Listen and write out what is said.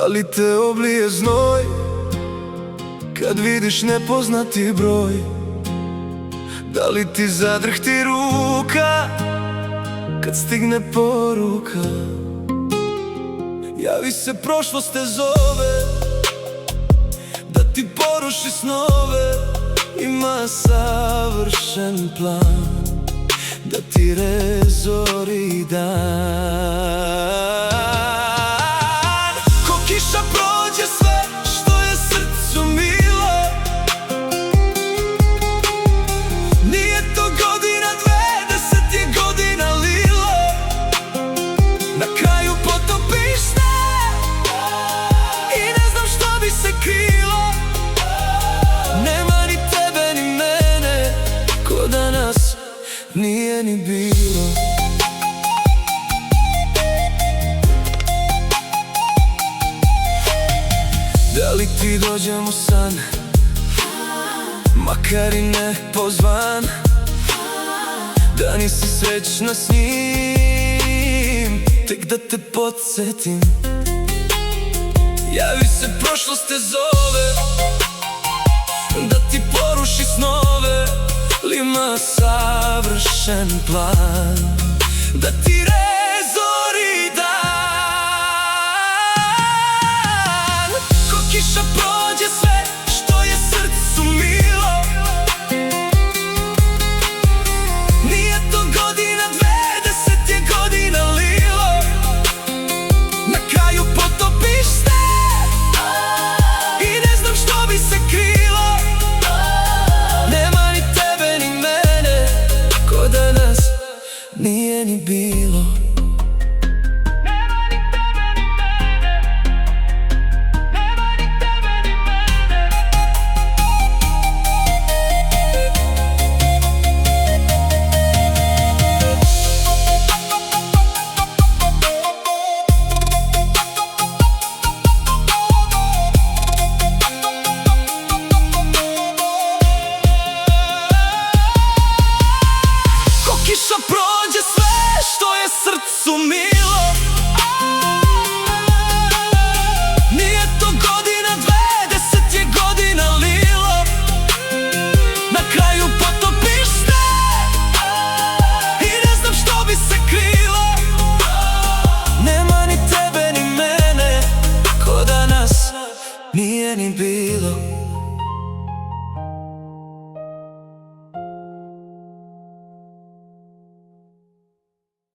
Da li te oblije znoj kad vidiš nepoznati broj? Da li ti zadrhti ruka kad stigne poruka? Javi se, prošlost te zove, da ti poruši snove. Ima savršen plan da ti rezori dan. Ko kiša prođe sve što je srcu milo. Nije to godina, 20 je godina lilo. Na kraju potopiš sve i ne znam što bi se krilo. Nema ni tebe ni mene, ko da nas nije ni bilo. Da li ti dođem u san, makar i ne pozvan? Da nisi srećna s njim, tek da te podsjetim. Javi se, prošlost te zove, da ti poruši snove. Ima savršen plan da ti rezori dan. Ko kiša prođe sve što je srcu milo. Nije to godina, 20 je godina lilo. Na kraju potopiš sve i ne znam što bi se krilo. Nema ni tebe ni mene, ko da nas nije ni bilo. Nema ni tebe ni mene, nema ni tebe ni mene. Ko kiša prođe sve što je srcu milo. Nije to godina, 20 je godina lilo. Na kraju potopiš sve i ne znam što bi se krilo. Nema ni tebe ni mene, ko da nas nije ni bilo.